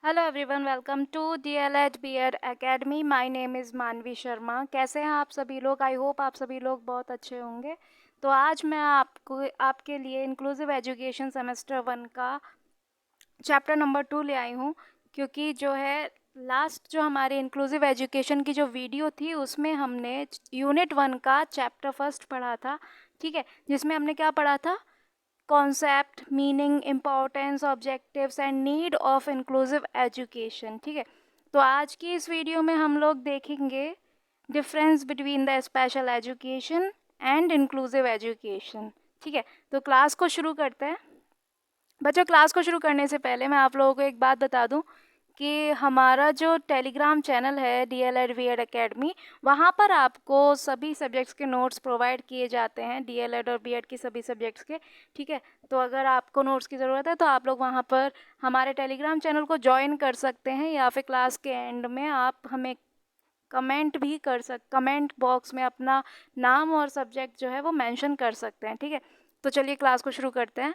Hello everyone, welcome to DLED BEd academy. My name is Manvi Sharma. कैसे हैं आप सभी लोग? आई होप आप सभी लोग बहुत अच्छे होंगे। तो आज मैं आपके लिए इंक्लूसिव एजुकेशन सेमेस्टर 1 का चैप्टर नंबर 2 ले आई हूँ, क्योंकि जो है लास्ट जो हमारे इंक्लूसिव एजुकेशन की जो वीडियो थी उसमें हमने यूनिट 1 का चैप्टर फर्स्ट पढ़ा था। ठीक है, जिसमें हमने क्या पढ़ा था? Concept, meaning, importance, objectives and need of inclusive education. ठीक है, तो आज की इस वीडियो में हम लोग देखेंगे difference between the special education and inclusive education. ठीक है, तो क्लास को शुरू करते हैं। बच्चों, क्लास को शुरू करने से पहले मैं आप लोगों को एक बात बता दूं कि हमारा जो टेलीग्राम चैनल है DLED बीएड एकेडमी, वहाँ पर आपको सभी सब्जेक्ट्स के नोट्स प्रोवाइड किए जाते हैं, DLED और बीएड की सभी सब्जेक्ट्स के। ठीक है, तो अगर आपको नोट्स की ज़रूरत है तो आप लोग वहाँ पर हमारे टेलीग्राम चैनल को ज्वाइन कर सकते हैं, या फिर क्लास के एंड में आप हमें कमेंट बॉक्स में अपना नाम और सब्जेक्ट जो है वो मेंशन कर सकते हैं। ठीक है, तो चलिए क्लास को शुरू करते हैं।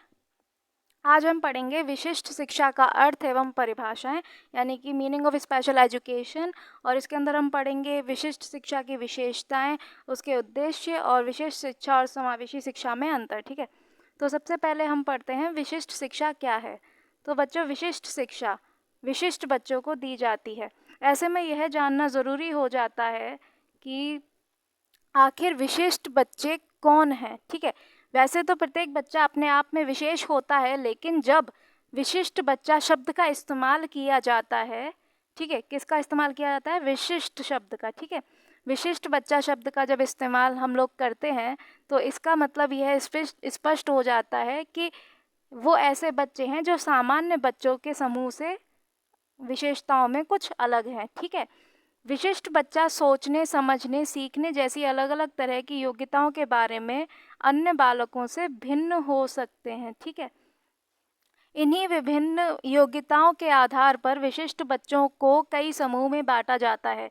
आज हम पढ़ेंगे विशिष्ट शिक्षा का अर्थ एवं परिभाषाएं, यानी कि मीनिंग ऑफ स्पेशल एजुकेशन। और इसके अंदर हम पढ़ेंगे विशिष्ट शिक्षा की विशेषताएं, उसके उद्देश्य और विशिष्ट शिक्षा और समावेशी शिक्षा में अंतर। ठीक है, तो सबसे पहले हम पढ़ते हैं विशिष्ट शिक्षा क्या है। तो बच्चों, विशिष्ट शिक्षा विशिष्ट बच्चों को दी जाती है। ऐसे में यह जानना ज़रूरी हो जाता है कि आखिर विशिष्ट बच्चे कौन हैं। ठीक है, वैसे तो प्रत्येक बच्चा अपने आप में विशेष होता है, लेकिन जब विशिष्ट बच्चा शब्द का इस्तेमाल किया जाता है, ठीक है, किसका इस्तेमाल किया जाता है? विशिष्ट शब्द का। ठीक है, विशिष्ट बच्चा शब्द का जब इस्तेमाल हम लोग करते हैं तो इसका मतलब यह स्पष्ट हो जाता है कि वो ऐसे बच्चे हैं जो सामान्य बच्चों के समूह से विशेषताओं में कुछ अलग हैं। ठीक है, विशिष्ट बच्चा सोचने, समझने, सीखने जैसी अलग अलग तरह की योग्यताओं के बारे में अन्य बालकों से भिन्न हो सकते हैं। ठीक है, इन्हीं विभिन्न योग्यताओं के आधार पर विशिष्ट बच्चों को कई समूह में बांटा जाता है।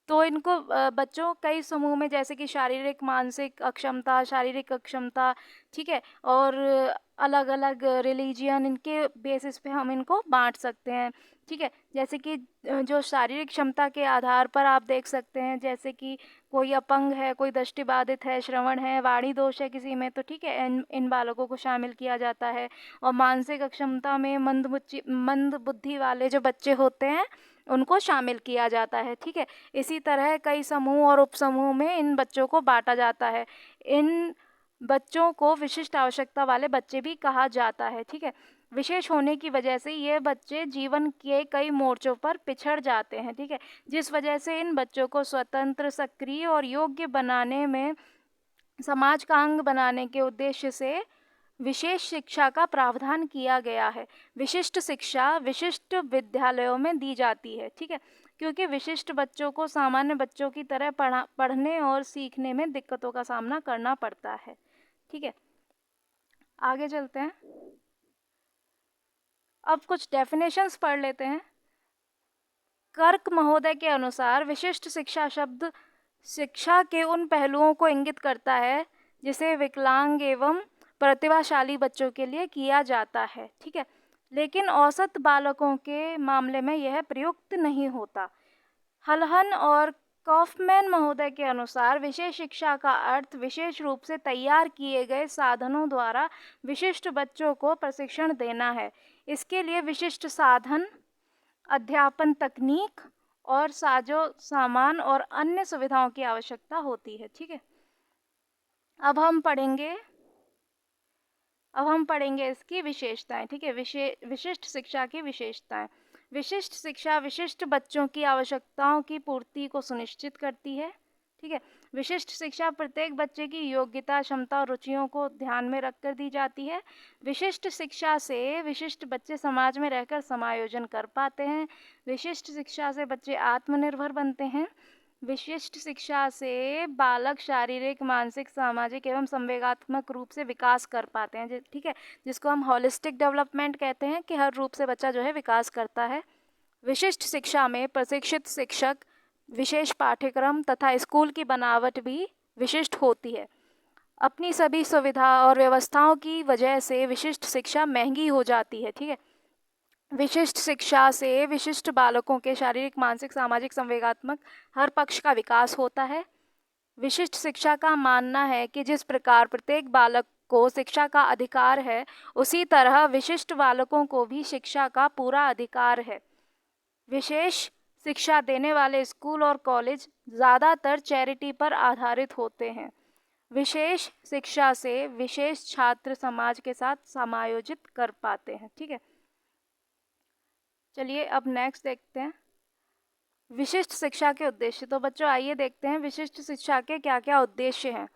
तो इनको बच्चों कई समूह में, जैसे कि शारीरिक, मानसिक अक्षमता, शारीरिक अक्षमता, ठीक है, और अलग अलग रिलीजियन, इनके बेसिस पे हम इनको बांट सकते हैं। ठीक है, जैसे कि जो शारीरिक क्षमता के आधार पर आप देख सकते हैं, जैसे कि कोई अपंग है, कोई दृष्टिबाधित है, श्रवण है, वाणी दोष है किसी में, तो ठीक है, इन बालकों को शामिल किया जाता है। और मानसिक अक्षमता में मंद बुद्धि वाले जो बच्चे होते हैं उनको शामिल किया जाता है। ठीक है, इसी तरह कई समूह और उपसमूह में इन बच्चों को बांटा जाता है। इन बच्चों को विशिष्ट आवश्यकता वाले बच्चे भी कहा जाता है। ठीक है, विशेष होने की वजह से ये बच्चे जीवन के कई मोर्चों पर पिछड़ जाते हैं। ठीक है, जिस वजह से इन बच्चों को स्वतंत्र, सक्रिय और योग्य बनाने में, समाज का अंग बनाने के उद्देश्य से विशेष शिक्षा का प्रावधान किया गया है। विशिष्ट शिक्षा विशिष्ट विद्यालयों में दी जाती है। ठीक है, क्योंकि विशिष्ट बच्चों को सामान्य बच्चों की तरह पढ़ने और सीखने में दिक्कतों का सामना करना पड़ता है। ठीक है, आगे चलते हैं। अब कुछ डेफिनेशंस पढ़ लेते हैं। कर्क महोदय के अनुसार विशिष्ट शिक्षा शब्द शिक्षा के उन पहलुओं को इंगित करता है जिसे विकलांग एवं प्रतिभाशाली बच्चों के लिए किया जाता है। ठीक है, लेकिन औसत बालकों के मामले में यह प्रयुक्त नहीं होता। हलहन और कॉफमैन महोदय के अनुसार विशेष शिक्षा का अर्थ विशेष रूप से तैयार किए गए साधनों द्वारा विशिष्ट बच्चों को प्रशिक्षण देना है। इसके लिए विशिष्ट साधन, अध्यापन तकनीक और साजो सामान और अन्य सुविधाओं की आवश्यकता होती है। ठीक है, अब हम पढ़ेंगे इसकी विशेषताएं। ठीक है, विशिष्ट शिक्षा की विशेषताएं। विशिष्ट शिक्षा विशिष्ट बच्चों की आवश्यकताओं की पूर्ति को सुनिश्चित करती है। ठीक है, विशिष्ट शिक्षा प्रत्येक बच्चे की योग्यता, क्षमता और रुचियों को ध्यान में रखकर दी जाती है। विशिष्ट शिक्षा से विशिष्ट बच्चे समाज में रहकर समायोजन कर पाते हैं। विशिष्ट शिक्षा से बच्चे आत्मनिर्भर बनते हैं। विशिष्ट शिक्षा से बालक शारीरिक, मानसिक, सामाजिक एवं संवेगात्मक रूप से विकास कर पाते हैं। ठीक है, जिसको हम होलिस्टिक डेवलपमेंट कहते हैं, कि हर रूप से बच्चा जो है विकास करता है। विशिष्ट शिक्षा में प्रशिक्षित शिक्षक, विशेष पाठ्यक्रम तथा स्कूल की बनावट भी विशिष्ट होती है। अपनी सभी सुविधा और व्यवस्थाओं की वजह से विशिष्ट शिक्षा महंगी हो जाती है। ठीक है, विशिष्ट शिक्षा से विशिष्ट बालकों के शारीरिक, मानसिक, सामाजिक, संवेगात्मक हर पक्ष का विकास होता है। विशिष्ट शिक्षा का मानना है कि जिस प्रकार प्रत्येक बालक को शिक्षा का अधिकार है, उसी तरह विशिष्ट बालकों को भी शिक्षा का पूरा अधिकार है। विशेष शिक्षा देने वाले स्कूल और कॉलेज ज़्यादातर चैरिटी पर आधारित होते हैं। विशेष शिक्षा से विशेष छात्र समाज के साथ समायोजित कर पाते हैं। ठीक है, चलिए अब नेक्स्ट देखते हैं विशिष्ट शिक्षा के उद्देश्य। तो बच्चों आइए देखते हैं विशिष्ट शिक्षा के क्या क्या उद्देश्य हैं।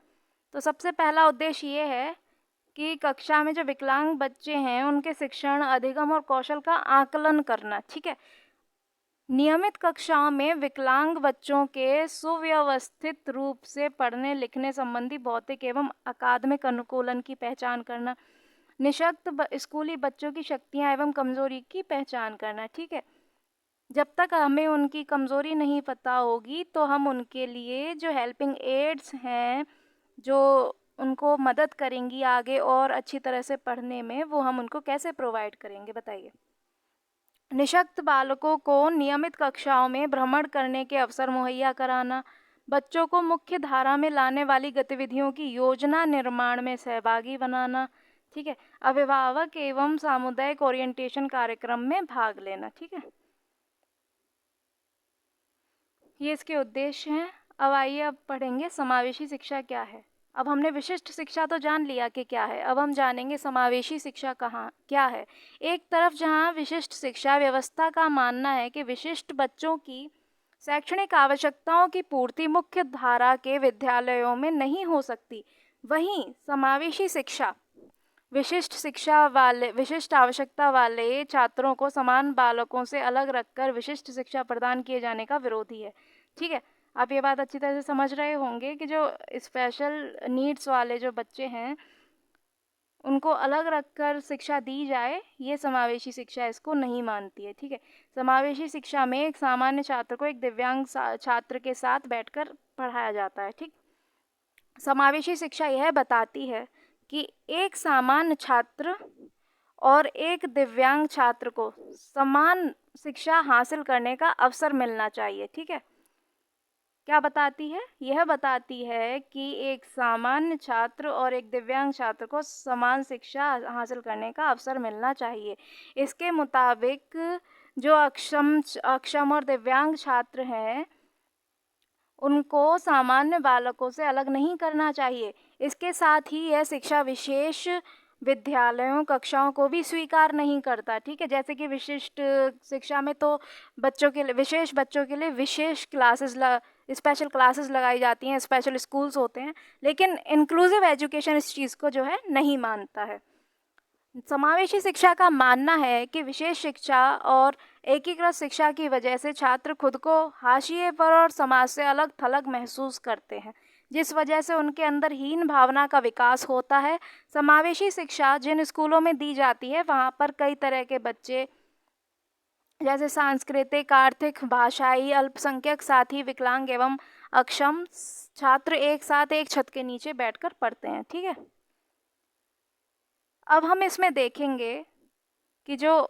तो सबसे पहला उद्देश्य ये है कि कक्षा में जो विकलांग बच्चे हैं उनके शिक्षण, अधिगम और कौशल का आकलन करना। ठीक है, नियमित कक्षाओं में विकलांग बच्चों के सुव्यवस्थित रूप से पढ़ने लिखने संबंधी भौतिक एवं अकादमिक अनुकूलन की पहचान करना, निःशक्त स्कूली बच्चों की शक्तियां एवं कमजोरी की पहचान करना। ठीक है, जब तक हमें उनकी कमजोरी नहीं पता होगी तो हम उनके लिए जो हेल्पिंग एड्स हैं, जो उनको मदद करेंगी आगे और अच्छी तरह से पढ़ने में, वो हम उनको कैसे प्रोवाइड करेंगे बताइए। निःशक्त बालकों को नियमित कक्षाओं में भ्रमण करने के अवसर मुहैया कराना, बच्चों को मुख्य धारा में लाने वाली गतिविधियों की योजना निर्माण में सहभागी बनाना। ठीक है, अभिभावक एवं सामुदायिक ओरिएंटेशन कार्यक्रम में भाग लेना। ठीक है, ये इसके उद्देश्य हैं। अब आइए अब पढ़ेंगे समावेशी शिक्षा क्या है। अब हमने विशिष्ट शिक्षा तो जान लिया कि क्या है, अब हम जानेंगे समावेशी शिक्षा क्या है। एक तरफ जहाँ विशिष्ट शिक्षा व्यवस्था का मानना है कि विशिष्ट बच्चों की शैक्षणिक आवश्यकताओं की पूर्ति मुख्य धारा के विद्यालयों में नहीं हो सकती, वहीं समावेशी शिक्षा विशिष्ट आवश्यकता वाले छात्रों को समान बालकों से अलग रखकर विशिष्ट शिक्षा प्रदान किए जाने का विरोधी है। ठीक है, आप ये बात अच्छी तरह से समझ रहे होंगे कि जो स्पेशल नीड्स वाले जो बच्चे हैं उनको अलग रखकर शिक्षा दी जाए, ये समावेशी शिक्षा इसको नहीं मानती है। ठीक है, समावेशी शिक्षा में एक सामान्य छात्र को एक दिव्यांग छात्र के साथ बैठकर पढ़ाया जाता है। ठीक, समावेशी शिक्षा यह बताती है कि एक सामान्य छात्र और एक दिव्यांग छात्र को समान शिक्षा हासिल करने का अवसर मिलना चाहिए। ठीक है, क्या बताती है? यह बताती है कि एक सामान्य छात्र और एक दिव्यांग छात्र को समान शिक्षा हासिल करने का अवसर मिलना चाहिए। इसके मुताबिक जो अक्षम और दिव्यांग छात्र हैं उनको सामान्य बालकों से अलग नहीं करना चाहिए। इसके साथ ही यह शिक्षा विशेष विद्यालयों, कक्षाओं को भी स्वीकार नहीं करता। ठीक है, जैसे कि विशिष्ट शिक्षा में तो विशेष बच्चों के लिए विशेष स्पेशल क्लासेस लगाई जाती हैं, स्पेशल स्कूल्स होते हैं, लेकिन इंक्लूसिव एजुकेशन इस चीज़ को जो है नहीं मानता है। समावेशी शिक्षा का मानना है कि विशेष शिक्षा और एकीकृत शिक्षा की वजह से छात्र खुद को हाशिए पर और समाज से अलग थलग महसूस करते हैं, जिस वजह से उनके अंदर हीन भावना का विकास होता है। समावेशी शिक्षा जिन स्कूलों में दी जाती है वहाँ पर कई तरह के बच्चे जैसे सांस्कृतिक, आर्थिक, भाषाई, अल्पसंख्यक, साथी, विकलांग एवं अक्षम छात्र एक साथ एक छत के नीचे बैठकर पढ़ते हैं। ठीक है, अब हम इसमें देखेंगे कि जो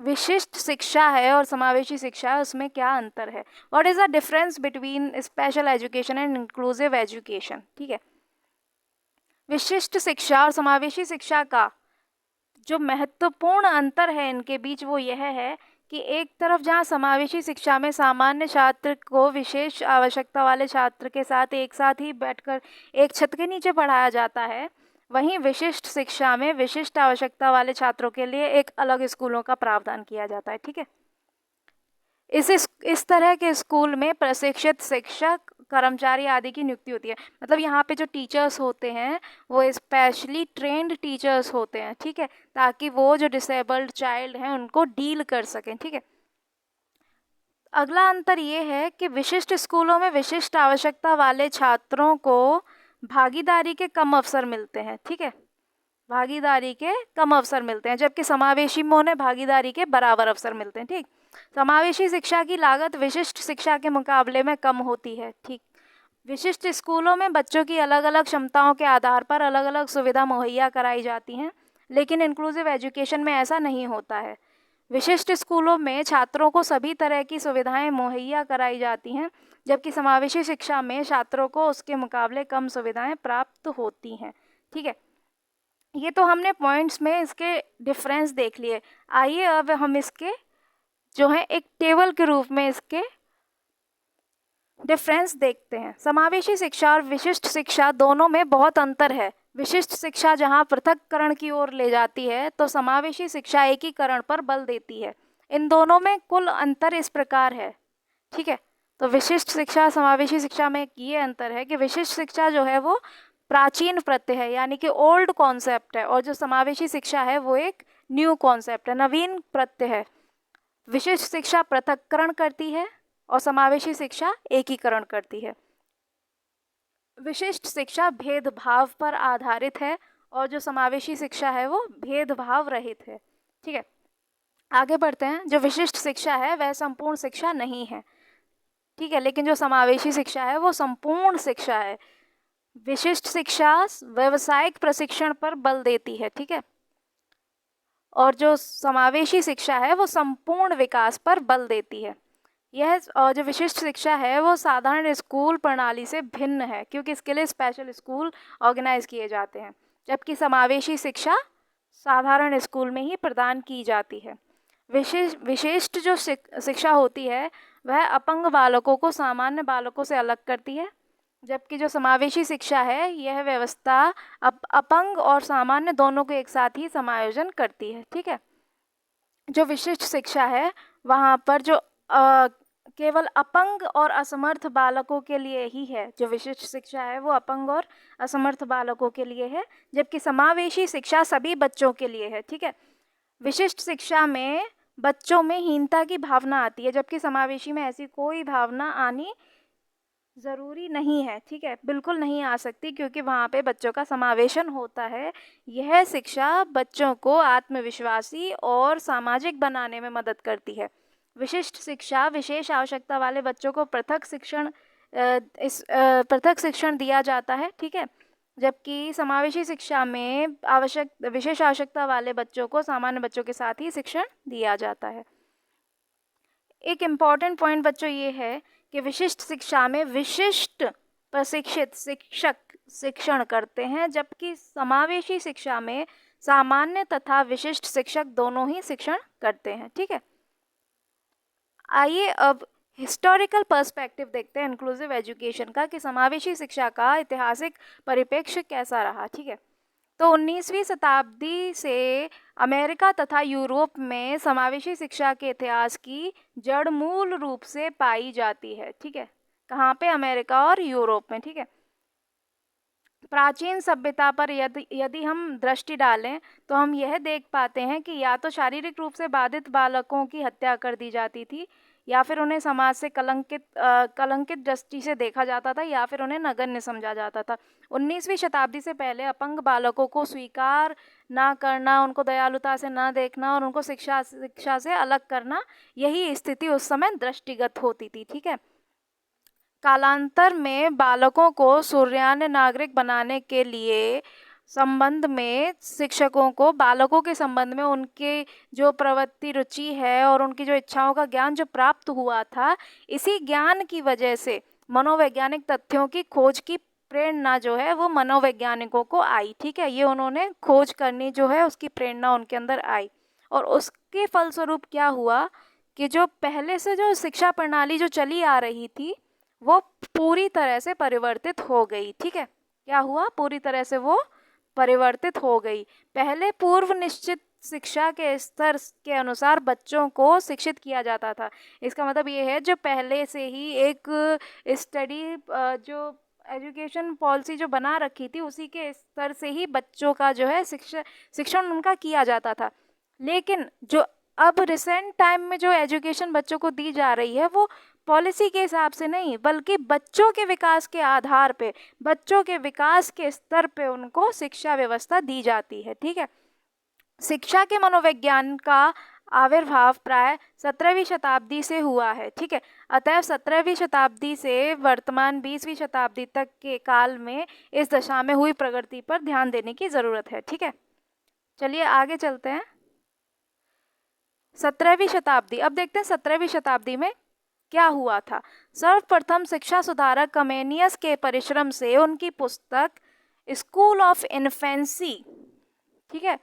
विशिष्ट शिक्षा है और समावेशी शिक्षा है उसमें क्या अंतर है। What is the difference between special education and inclusive education. ठीक है, विशिष्ट शिक्षा और समावेशी शिक्षा का जो महत्वपूर्ण अंतर है इनके बीच वो यह है कि एक तरफ जहाँ समावेशी शिक्षा में सामान्य छात्र को विशेष आवश्यकता वाले छात्र के साथ एक साथ ही बैठकर एक छत के नीचे पढ़ाया जाता है, वहीं विशिष्ट शिक्षा में विशिष्ट आवश्यकता वाले छात्रों के लिए एक अलग स्कूलों का प्रावधान किया जाता है। ठीक है, इस तरह के स्कूल में प्रशिक्षित शिक्षक, कर्मचारी आदि की नियुक्ति होती है। मतलब यहाँ पे जो टीचर्स होते हैं वो स्पेशली ट्रेंड टीचर्स होते हैं। ठीक है, ताकि वो जो डिसेबल्ड चाइल्ड हैं उनको डील कर सकें। ठीक है, अगला अंतर ये है कि विशिष्ट स्कूलों में विशिष्ट आवश्यकता वाले छात्रों को भागीदारी के कम अवसर मिलते हैं। ठीक है, भागीदारी के कम अवसर मिलते हैं, जबकि समावेशी में उन्हें भागीदारी के बराबर अवसर मिलते हैं। ठीक, समावेशी शिक्षा की लागत विशिष्ट शिक्षा के मुकाबले में कम होती है। ठीक, विशिष्ट स्कूलों में बच्चों की अलग अलग क्षमताओं के आधार पर अलग अलग सुविधा मुहैया कराई जाती हैं, लेकिन इंक्लूसिव एजुकेशन में ऐसा नहीं होता है। विशिष्ट स्कूलों में छात्रों को सभी तरह की सुविधाएं मुहैया कराई जाती हैं, जबकि समावेशी शिक्षा में छात्रों को उसके मुकाबले कम सुविधाएं प्राप्त होती हैं। ठीक है, ये तो हमने पॉइंट्स में इसके डिफरेंस देख लिए। आइए अब हम इसके जो है एक टेबल के रूप में इसके डिफरेंस देखते हैं। समावेशी शिक्षा और विशिष्ट शिक्षा दोनों में बहुत अंतर है। विशिष्ट शिक्षा जहाँ पृथक्करण की ओर ले जाती है, तो समावेशी शिक्षा एकीकरण पर बल देती है। इन दोनों में कुल अंतर इस प्रकार है। ठीक है, तो विशिष्ट शिक्षा समावेशी शिक्षा में ये अंतर है कि विशिष्ट शिक्षा जो है वो प्राचीन प्रत्यय है, यानी कि ओल्ड कॉन्सेप्ट है, और जो समावेशी शिक्षा है वो एक न्यू कॉन्सेप्ट है, नवीन प्रत्यय है। विशिष्ट शिक्षा पृथक्करण करती है और समावेशी शिक्षा एकीकरण करती है। विशिष्ट शिक्षा भेदभाव पर आधारित है और जो समावेशी शिक्षा है वो भेदभाव रहित है। ठीक है, आगे बढ़ते हैं। जो विशिष्ट शिक्षा है वह संपूर्ण शिक्षा नहीं है। ठीक है, लेकिन जो समावेशी शिक्षा है वो संपूर्ण शिक्षा है। विशिष्ट शिक्षा व्यावसायिक प्रशिक्षण पर बल देती है। ठीक है, और जो समावेशी शिक्षा है वो संपूर्ण विकास पर बल देती है। यह जो विशिष्ट शिक्षा है वो साधारण स्कूल प्रणाली से भिन्न है, क्योंकि इसके लिए स्पेशल स्कूल ऑर्गेनाइज किए जाते हैं, जबकि समावेशी शिक्षा साधारण स्कूल में ही प्रदान की जाती है। विशिष्ट जो शिक्षा होती है वह अपंग बालकों को सामान्य बालकों से अलग करती है, जबकि जो समावेशी शिक्षा है यह व्यवस्था अपंग और सामान्य दोनों को एक साथ ही समायोजन करती है। ठीक है, जो विशिष्ट शिक्षा है वहाँ पर जो केवल अपंग और असमर्थ बालकों के लिए ही है। जो विशिष्ट शिक्षा है वो अपंग और असमर्थ बालकों के लिए है, जबकि समावेशी शिक्षा सभी बच्चों के लिए है। ठीक है, विशिष्ट शिक्षा में बच्चों में हीनता की भावना आती है, जबकि समावेशी में ऐसी कोई भावना आनी ज़रूरी नहीं है। ठीक है, बिल्कुल नहीं आ सकती, क्योंकि वहाँ पे बच्चों का समावेशन होता है। यह शिक्षा बच्चों को आत्मविश्वासी और सामाजिक बनाने में मदद करती है। विशिष्ट शिक्षा विशेष आवश्यकता वाले बच्चों को पृथक शिक्षण दिया जाता है। ठीक है, जबकि समावेशी शिक्षा में विशेष आवश्यकता वाले बच्चों को सामान्य बच्चों के साथ ही शिक्षण दिया जाता है। एक इम्पॉर्टेंट पॉइंट बच्चों ये है कि विशिष्ट शिक्षा में विशिष्ट प्रशिक्षित शिक्षक शिक्षण करते हैं, जबकि समावेशी शिक्षा में सामान्य तथा विशिष्ट शिक्षक दोनों ही शिक्षण करते हैं। ठीक है, आइए अब हिस्टोरिकल पर्सपेक्टिव देखते हैं इंक्लूसिव एजुकेशन का, कि समावेशी शिक्षा का ऐतिहासिक परिप्रेक्ष्य कैसा रहा। ठीक है, तो 19वीं शताब्दी से अमेरिका तथा यूरोप में समावेशी शिक्षा के इतिहास की जड़ मूल रूप से पाई जाती है। ठीक है, कहाँ पे? अमेरिका और यूरोप में। ठीक है, प्राचीन सभ्यता पर यदि हम दृष्टि डालें तो हम यह देख पाते हैं कि या तो शारीरिक रूप से बाधित बालकों की हत्या कर दी जाती थी, या फिर उन्हें समाज से कलंकित दृष्टि से देखा जाता था, या फिर उन्हें नगण्य समझा जाता था। 19वीं शताब्दी से पहले अपंग बालकों को स्वीकार ना करना, उनको दयालुता से ना देखना और उनको शिक्षा से अलग करना, यही स्थिति उस समय दृष्टिगत होती थी। ठीक है, कालांतर में बालकों को सूर्यान्य नागरिक बनाने के लिए संबंध में शिक्षकों को बालकों के संबंध में उनके जो प्रवृत्ति रुचि है और उनकी जो इच्छाओं का ज्ञान जो प्राप्त हुआ था, इसी ज्ञान की वजह से मनोवैज्ञानिक तथ्यों की खोज की प्रेरणा जो है वो मनोवैज्ञानिकों को आई। ठीक है, ये उन्होंने खोज करनी जो है उसकी प्रेरणा उनके अंदर आई, और उसके फलस्वरूप क्या हुआ कि जो पहले से जो शिक्षा प्रणाली जो चली आ रही थी वो पूरी तरह से परिवर्तित हो गई। ठीक है, क्या हुआ? पूरी तरह से वो परिवर्तित हो गई। पहले पूर्व निश्चित शिक्षा के स्तर के अनुसार बच्चों को शिक्षित किया जाता था। इसका मतलब ये है जो पहले से ही एक स्टडी जो एजुकेशन पॉलिसी जो बना रखी थी उसी के स्तर से ही बच्चों का जो है शिक्षण उनका किया जाता था। लेकिन जो अब रिसेंट टाइम में जो एजुकेशन बच्चों को दी जा रही है वो पॉलिसी के हिसाब से नहीं, बल्कि बच्चों के विकास के आधार पे, बच्चों के विकास के स्तर पे उनको शिक्षा व्यवस्था दी जाती है। ठीक है, शिक्षा के मनोविज्ञान का आविर्भाव प्राय 17वीं शताब्दी से हुआ है। ठीक है, अतः 17वीं शताब्दी से वर्तमान 20वीं शताब्दी तक के काल में इस दशा में हुई प्रगति पर ध्यान देने की ज़रूरत है। ठीक है, चलिए आगे चलते हैं। 17वीं शताब्दी। अब देखते हैं 17वीं शताब्दी में क्या हुआ था। सर्वप्रथम शिक्षा सुधारक कमेनियस के परिश्रम से उनकी पुस्तक स्कूल ऑफ इन्फेंसी, ठीक है,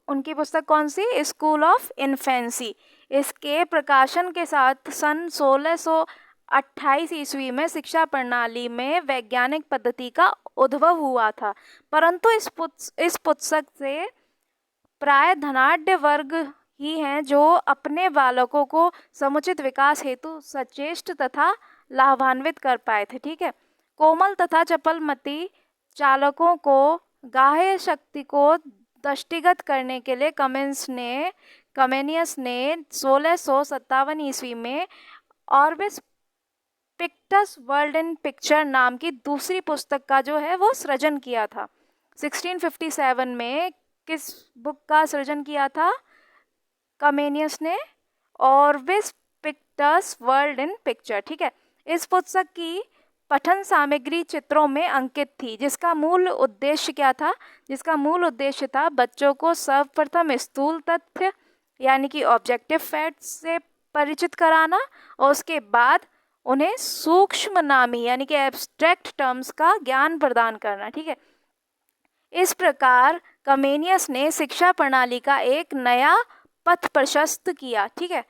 उनकी पुस्तक कौन सी, स्कूल ऑफ इन्फेंसी, इसके प्रकाशन के साथ सन 1628 ईस्वी में शिक्षा प्रणाली में वैज्ञानिक पद्धति का उद्भव हुआ था। परंतु इस पुस्तक से प्राय धनाढ्य वर्ग ही हैं जो अपने बालकों को समुचित विकास हेतु सचेष्ट तथा लाभान्वित कर पाए थे। ठीक है, कोमल तथा चपलमती चालकों को गाह्य शक्ति को दृष्टिगत करने के लिए कमेनियस ने 1657 ईस्वी में ऑर्बिस पिक्टस वर्ल्ड इन पिक्चर नाम की दूसरी पुस्तक का जो है वो सृजन किया था। 1657 में किस बुक का सृजन किया था कमेनियस ने, ऑर्बिस पिक्टस वर्ल्ड इन पिक्चर। ठीक है, इस पुस्तक की पठन सामग्री चित्रों में अंकित थी, जिसका मूल उद्देश्य क्या था, जिसका मूल उद्देश्य था बच्चों को सर्वप्रथम स्थूल तथ्य यानी कि ऑब्जेक्टिव फैक्ट्स से परिचित कराना और उसके बाद उन्हें सूक्ष्म नामी यानी कि एब्स्ट्रैक्ट टर्म्स का ज्ञान प्रदान करना। ठीक है, इस प्रकार कमेनियस ने शिक्षा प्रणाली का एक नया पथ प्रशस्त किया। ठीक है,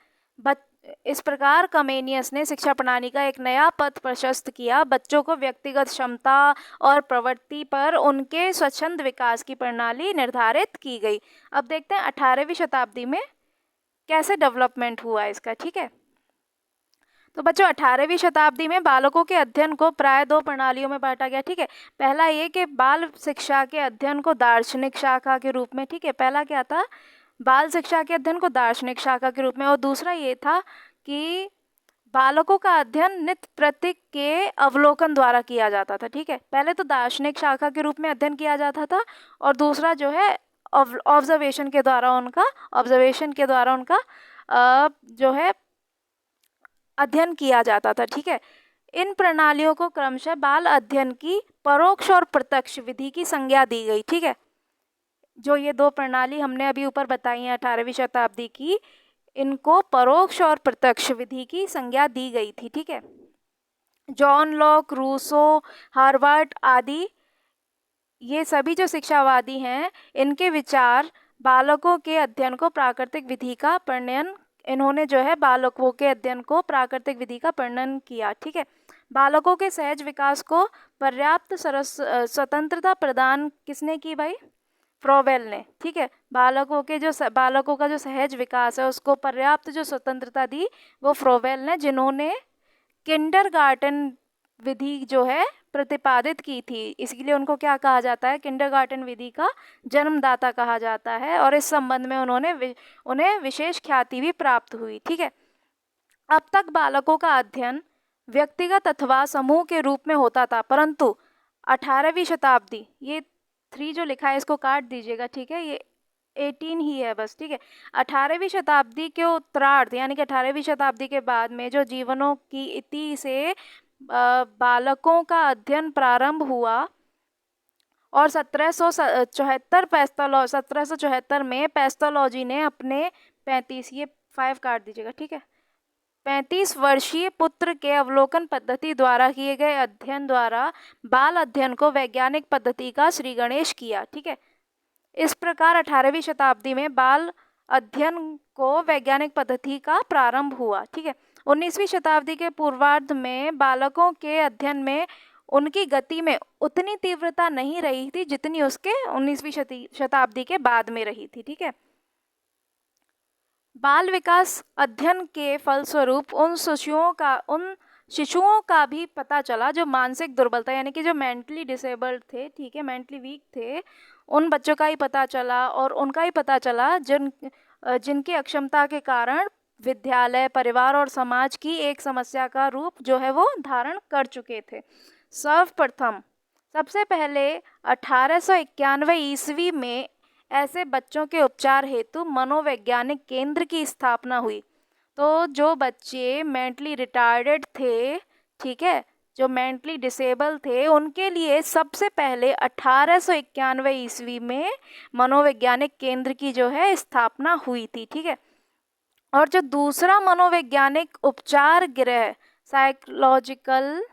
इस प्रकार कमेनियस ने शिक्षा प्रणाली का एक नया पथ प्रशस्त किया। बच्चों को व्यक्तिगत क्षमता और प्रवृत्ति पर उनके स्वच्छंद विकास की प्रणाली निर्धारित की गई। अब देखते हैं 18वीं शताब्दी में कैसे डेवलपमेंट हुआ इसका। ठीक है, तो बच्चों 18वीं शताब्दी में बालकों के अध्ययन को प्राय दो प्रणालियों में बांटा गया। ठीक है, पहला ये कि बाल शिक्षा के अध्ययन को दार्शनिक शाखा के रूप में, ठीक है, पहला क्या था, बाल शिक्षा के अध्ययन को दार्शनिक शाखा के रूप में, और दूसरा ये था कि बालकों का अध्ययन नित्य प्रतीक के अवलोकन द्वारा किया जाता था। ठीक है, पहले तो दार्शनिक शाखा के रूप में अध्ययन किया जाता था और दूसरा जो है ऑब्जर्वेशन के द्वारा उनका जो है अध्ययन किया जाता था। ठीक है, इन प्रणालियों को क्रमशः बाल अध्ययन की परोक्ष और प्रत्यक्ष विधि की संज्ञा दी गई। ठीक है, जो ये दो प्रणाली हमने अभी ऊपर बताई है 18वीं शताब्दी की, इनको परोक्ष और प्रत्यक्ष विधि की संज्ञा दी गई थी। ठीक है, जॉन लॉक, रूसो, हार्वर्ड आदि ये सभी जो शिक्षावादी हैं, इनके विचार बालकों के अध्ययन को प्राकृतिक विधि का प्रणयन, इन्होंने जो है बालकों के अध्ययन को प्राकृतिक विधि का प्रणयन किया। ठीक है, बालकों के सहज विकास को पर्याप्त स्वतंत्रता प्रदान किसने की भाई, फ्रोवेल ने। ठीक है, बालकों का जो सहज विकास है उसको पर्याप्त जो स्वतंत्रता दी वो फ्रोवेल ने, जिन्होंने किंडरगार्टन विधि जो है प्रतिपादित की थी। इसलिए उनको क्या कहा जाता है, किंडरगार्टन विधि का जन्मदाता कहा जाता है, और इस संबंध में उन्हें विशेष ख्याति भी प्राप्त हुई। ठीक है, अब तक बालकों का अध्ययन व्यक्तिगत अथवा समूह के रूप में होता था, परंतु 18वीं शताब्दी, ये 3 जो लिखा है इसको काट दीजिएगा। ठीक है, ये 18 ही है बस। ठीक है, 18वीं शताब्दी के उत्तरार्ध यानी कि 18वीं शताब्दी के बाद में जो जीवनों की इति से बालकों का अध्ययन प्रारंभ हुआ और 1774 में पेस्टोलॉजी ने अपने 35 वर्षीय पुत्र के अवलोकन पद्धति द्वारा किए गए अध्ययन द्वारा बाल अध्ययन को वैज्ञानिक पद्धति का श्रीगणेश किया। ठीक है, इस प्रकार 18वीं शताब्दी में बाल अध्ययन को वैज्ञानिक पद्धति का प्रारंभ हुआ। ठीक है, 19वीं शताब्दी के पूर्वार्ध में बालकों के अध्ययन में उनकी गति में उतनी तीव्रता नहीं रही थी जितनी उसके 19वीं शताब्दी के बाद में रही थी। ठीक है, बाल विकास अध्ययन के फलस्वरूप उन शिशुओं का भी पता चला जो मानसिक दुर्बलता यानी कि जो मेंटली डिसेबल्ड थे, ठीक है, मेंटली वीक थे, उन बच्चों का ही पता चला और उनका ही पता चला जिनकी अक्षमता के कारण विद्यालय, परिवार और समाज की एक समस्या का रूप जो है वो धारण कर चुके थे। सबसे पहले 1891 ईस्वी में ऐसे बच्चों के उपचार हेतु मनोवैज्ञानिक केंद्र की स्थापना हुई। तो जो बच्चे मेंटली रिटार्डेड थे, ठीक है, जो मेंटली डिसेबल थे, उनके लिए सबसे पहले 1891 ईस्वी में मनोवैज्ञानिक केंद्र की जो है स्थापना हुई थी। ठीक है, और जो दूसरा मनोवैज्ञानिक उपचार गृह साइकोलॉजिकल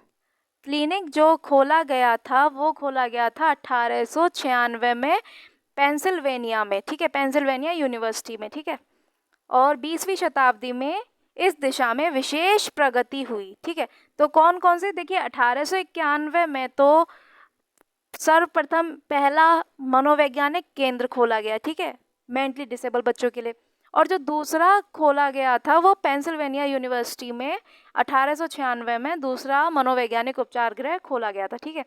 क्लिनिक जो खोला गया था वो खोला गया था 1896 में पेंसिल्वेनिया में, ठीक है, पेंसिल्वेनिया यूनिवर्सिटी में, ठीक है। और 20वीं शताब्दी में इस दिशा में विशेष प्रगति हुई, ठीक है। तो कौन कौन से, देखिए 1891 में तो सर्वप्रथम पहला मनोवैज्ञानिक केंद्र खोला गया, ठीक है, मेंटली डिसेबल बच्चों के लिए। और जो दूसरा खोला गया था वो पेंसिल्वेनिया यूनिवर्सिटी में 1896 में दूसरा मनोवैज्ञानिक उपचार गृह खोला गया था, ठीक है।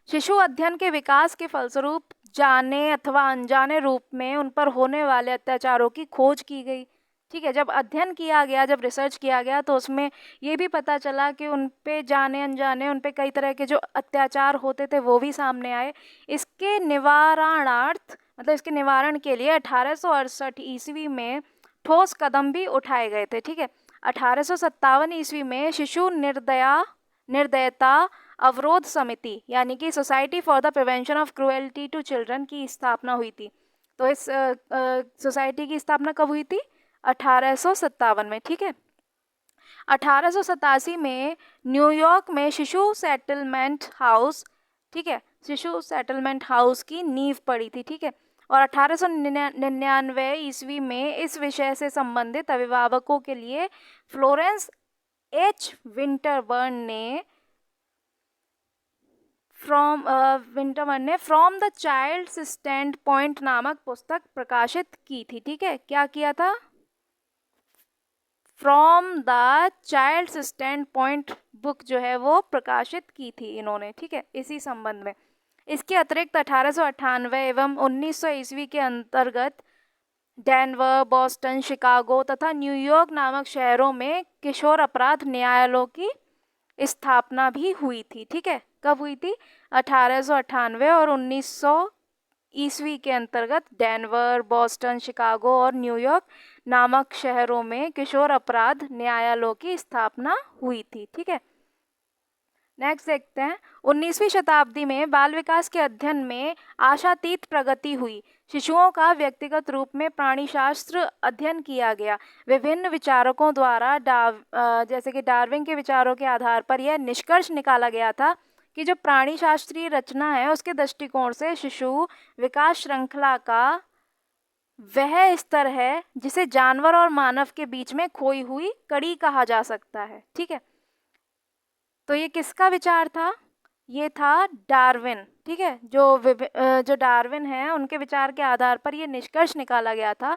शिशु अध्ययन के विकास के फलस्वरूप जाने अथवा अनजाने रूप में उन पर होने वाले अत्याचारों की खोज की गई, ठीक है। जब अध्ययन किया गया, जब रिसर्च किया गया तो उसमें ये भी पता चला कि उन पे जाने अनजाने उन पे कई तरह के जो अत्याचार होते थे वो भी सामने आए। इसके निवारणार्थ, मतलब इसके निवारण के लिए 1868 ईस्वी में ठोस कदम भी उठाए गए थे, ठीक है। 1857 ईस्वी में शिशु निर्दयता अवरोध समिति यानी कि society for the prevention of cruelty to children की स्थापना हुई थी। तो इस सोसाइटी की स्थापना कब हुई थी? 1857 में, ठीक है। 1887 में न्यूयॉर्क में शिशु सेटलमेंट हाउस, ठीक है, शिशु सेटलमेंट हाउस की नींव पड़ी थी, ठीक है। और 1899 ईस्वी में इस विषय से संबंधित अभिभावकों के लिए फ्लोरेंस एच विंटरबर्न ने from the child's stand point नामक पुस्तक प्रकाशित की थी, ठीक है। क्या किया था? From the child's stand point book जो है वो प्रकाशित की थी इन्होंने, ठीक है, इसी संबंध में। इसके अतिरिक्त 1898 एवं 1900 ईस्वी के अंतर्गत डेनवर, बॉस्टन, शिकागो तथा न्यूयॉर्क नामक शहरों में किशोर अपराध न्यायालयों की स्थापना भी हुई थी, ठीक है। कब हुई थी? 1898 और 1900 ईस्वी के अंतर्गत डेनवर, बॉस्टन, शिकागो और न्यूयॉर्क नामक शहरों में किशोर अपराध न्यायालयों की स्थापना हुई थी, ठीक है। नेक्स्ट देखते हैं, 19वीं शताब्दी में बाल विकास के अध्ययन में आशातीत प्रगति हुई। शिशुओं का व्यक्तिगत रूप में प्राणीशास्त्र अध्ययन किया गया। विभिन्न विचारकों द्वारा जैसे कि डार्विन के विचारों के आधार पर यह निष्कर्ष निकाला गया था कि जो प्राणीशास्त्रीय रचना है उसके दृष्टिकोण से शिशु विकास श्रृंखला का वह स्तर है जिसे जानवर और मानव के बीच में खोई हुई कड़ी कहा जा सकता है, ठीक है। तो ये किसका विचार था? ये था डार्विन, ठीक है। जो डार्विन है उनके विचार के आधार पर ये निष्कर्ष निकाला गया था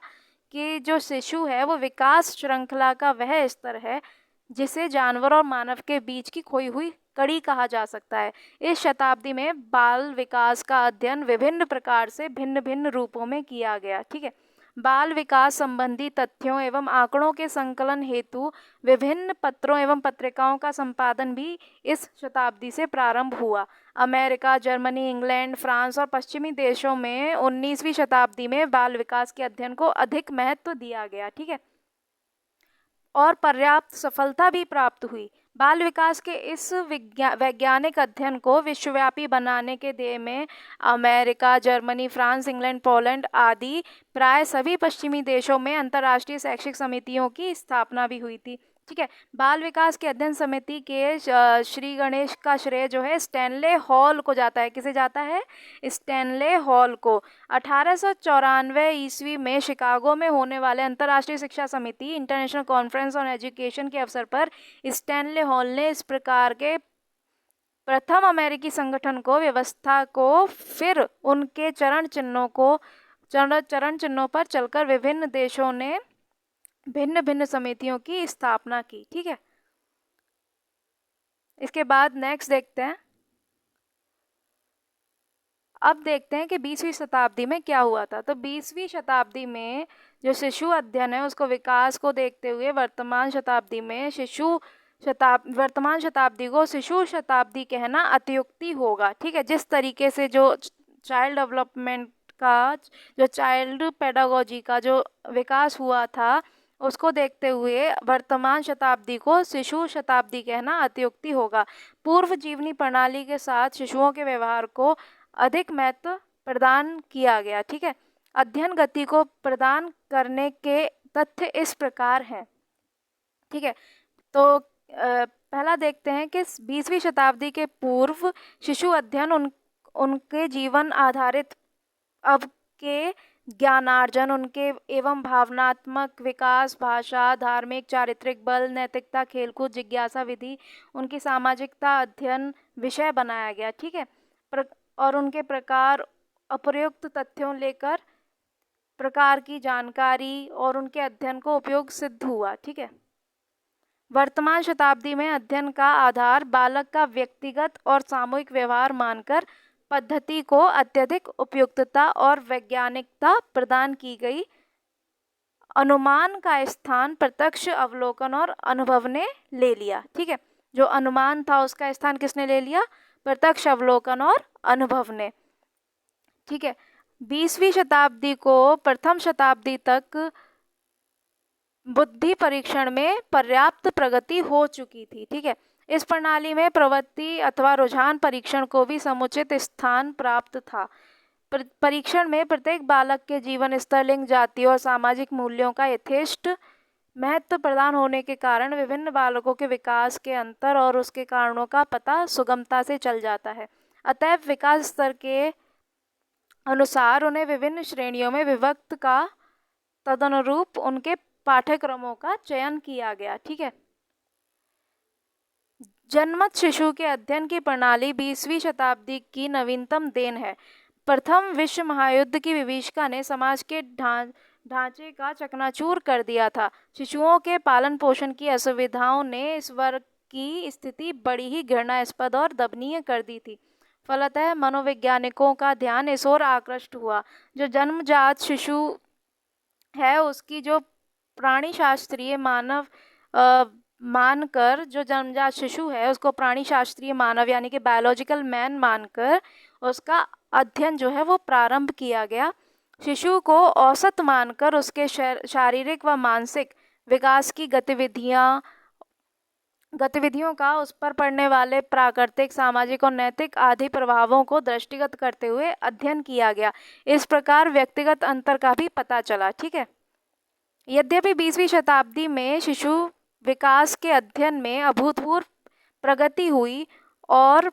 कि जो शिशु है वो विकास श्रृंखला का वह स्तर है जिसे जानवर और मानव के बीच की खोई हुई कड़ी कहा जा सकता है। इस शताब्दी में बाल विकास का अध्ययन विभिन्न प्रकार से भिन्न भिन्न रूपों में किया गया, ठीक है। बाल विकास संबंधी तथ्यों एवं आंकड़ों के संकलन हेतु विभिन्न पत्रों एवं पत्रिकाओं का संपादन भी इस शताब्दी से प्रारंभ हुआ। अमेरिका, जर्मनी, इंग्लैंड, फ्रांस और पश्चिमी देशों में 19वीं शताब्दी में बाल विकास के अध्ययन को अधिक महत्व दिया गया, ठीक है, और पर्याप्त सफलता भी प्राप्त हुई। बाल विकास के इस वैज्ञानिक अध्ययन को विश्वव्यापी बनाने के ध्येय में America, Germany, France, England, Poland आदि प्राय सभी पश्चिमी देशों में अंतर्राष्ट्रीय शैक्षिक समितियों की स्थापना भी हुई थी, ठीक है। बाल विकास के अध्ययन समिति के श्री गणेश का श्रेय जो है स्टैनले हॉल को जाता है। किसे जाता है? स्टैनले हॉल को। 1894 ईस्वी में शिकागो में होने वाले अंतर्राष्ट्रीय शिक्षा समिति इंटरनेशनल कॉन्फ्रेंस ऑन एजुकेशन के अवसर पर स्टैनले हॉल ने इस प्रकार के प्रथम अमेरिकी संगठन को व्यवस्था को फिर उनके चरण चिन्हों पर चलकर विभिन्न देशों ने भिन्न भिन्न समितियों की स्थापना की, ठीक है। इसके बाद नेक्स्ट देखते हैं, अब देखते हैं कि 20वीं शताब्दी में क्या हुआ था। तो 20वीं शताब्दी में जो शिशु अध्ययन है उसको विकास को देखते हुए वर्तमान शताब्दी को शिशु शताब्दी कहना अतियुक्ति होगा, ठीक है। जिस तरीके से जो चाइल्ड डेवलपमेंट का, जो चाइल्ड पेडागोजी का जो विकास हुआ था उसको देखते हुए वर्तमान शताब्दी को शिशु शताब्दी कहना अतियुक्ति होगा। पूर्व जीवनी प्रणाली के साथ शिशुओं के व्यवहार को अधिक महत्व प्रदान किया गया, ठीक है। अध्ययन गति को प्रदान करने के तथ्य इस प्रकार हैं। ठीक है, तो पहला देखते हैं कि 20वीं शताब्दी के पूर्व शिशु अध्ययन उनके जीवन आधारित अब के ज्ञानार्जन, उनके एवं भावनात्मक विकास, भाषा, धार्मिक, चारित्रिक बल, नैतिकता, खेलकूद, जिज्ञासा विधि, उनकी सामाजिकता अध्ययन विषय बनाया गया। ठीक है, और उनके प्रकार, अप्रयुक्त तथ्यों लेकर प्रकार की जानकारी और उनके अध्ययन को उपयोग सिद्ध हुआ। ठीक है, वर्तमान शताब्दी में अध्ययन का आधार बालक का व्यक्तिगत और सामूहिक व्यवहार मानकर पद्धति को अत्यधिक उपयुक्तता और वैज्ञानिकता प्रदान की गई। अनुमान का स्थान प्रत्यक्ष अवलोकन और अनुभव ने ले लिया। ठीक है, जो अनुमान था उसका स्थान किसने ले लिया? प्रत्यक्ष अवलोकन और अनुभव ने। ठीक है, 20वीं शताब्दी को प्रथम शताब्दी तक बुद्धि परीक्षण में पर्याप्त प्रगति हो चुकी थी। ठीक है, इस प्रणाली में प्रवृत्ति अथवा रुझान परीक्षण को भी समुचित स्थान प्राप्त था। परीक्षण में प्रत्येक बालक के जीवन स्तर, लिंग, जाति और सामाजिक मूल्यों का यथेष्ट महत्व प्रदान होने के कारण विभिन्न बालकों के विकास के अंतर और उसके कारणों का पता सुगमता से चल जाता है। अतएव विकास स्तर के अनुसार उन्हें विभिन्न श्रेणियों में विभक्त का तदनुरूप उनके पाठ्यक्रमों का चयन किया गया। ठीक है, जन्मत शिशु के अध्ययन की प्रणाली 20वीं शताब्दी की नवीनतम देन है। प्रथम विश्व महायुद्ध की विभीषिका ने समाज के ढांचे का चकनाचूर कर दिया था। शिशुओं के पालन पोषण की असुविधाओं ने इस वर्ग की स्थिति बड़ी ही घृणास्पद और दयनीय कर दी थी। फलतः मनोवैज्ञानिकों का ध्यान इस ओर आकृष्ट हुआ। जो जन्मजात शिशु है उसकी जो प्राणी शास्त्रीय मानव मानकर, जो जन्मजात शिशु है उसको प्राणी शास्त्रीय मानव यानी कि बायोलॉजिकल मैन मानकर उसका अध्ययन जो है वो प्रारंभ किया गया। शिशु को औसत मानकर उसके शारीरिक व मानसिक विकास की गतिविधियों का उस पर पड़ने वाले प्राकृतिक, सामाजिक और नैतिक आदि प्रभावों को दृष्टिगत करते हुए अध्ययन किया गया। इस प्रकार व्यक्तिगत अंतर का भी पता चला। ठीक है, यद्यपि 20वीं शताब्दी में शिशु विकास के अध्ययन में अभूतपूर्व प्रगति हुई और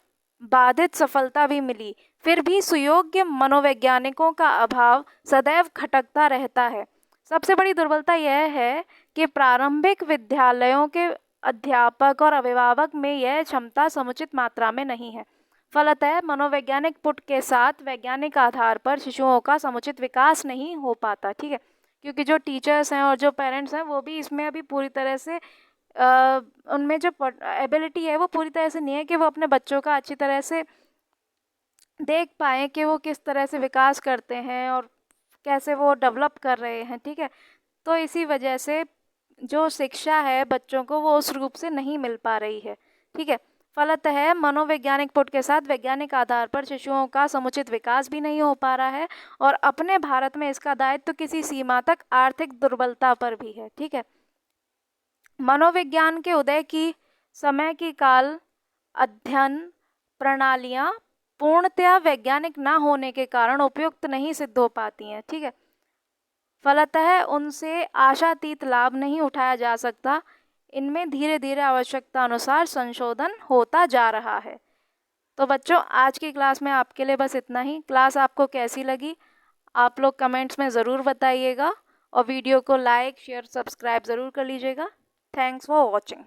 बाधित सफलता भी मिली, फिर भी सुयोग्य मनोवैज्ञानिकों का अभाव सदैव खटकता रहता है। सबसे बड़ी दुर्बलता यह है कि प्रारंभिक विद्यालयों के अध्यापक और अभिभावक में यह क्षमता समुचित मात्रा में नहीं है। फलतः मनोवैज्ञानिक पुट के साथ वैज्ञानिक आधार पर शिशुओं का समुचित विकास नहीं हो पाता। ठीक है, क्योंकि जो टीचर्स हैं और जो पेरेंट्स हैं वो भी इसमें अभी पूरी तरह से उनमें जो एबिलिटी है वो पूरी तरह से नहीं है कि वो अपने बच्चों का अच्छी तरह से देख पाएँ कि वो किस तरह से विकास करते हैं और कैसे वो डेवलप कर रहे हैं। ठीक है, तो इसी वजह से जो शिक्षा है बच्चों को वो उस रूप से नहीं मिल पा रही है। ठीक है, फलतः मनोवैज्ञानिक पुट के साथ वैज्ञानिक आधार पर शिशुओं का समुचित विकास भी नहीं हो पा रहा है और अपने भारत में इसका दायित्व तो किसी सीमा तक आर्थिक दुर्बलता पर भी है। ठीक है, मनोविज्ञान के उदय की समय की काल अध्ययन प्रणालियां पूर्णतया वैज्ञानिक न होने के कारण उपयुक्त नहीं सिद्ध हो पाती हैं। ठीक है, फलतः उनसे आशातीत लाभ नहीं उठाया जा सकता। इनमें धीरे धीरे आवश्यकता अनुसार संशोधन होता जा रहा है। तो बच्चों, आज की क्लास में आपके लिए बस इतना ही। क्लास आपको कैसी लगी आप लोग कमेंट्स में ज़रूर बताइएगा और वीडियो को लाइक, शेयर, सब्सक्राइब ज़रूर कर लीजिएगा। Thanks for watching.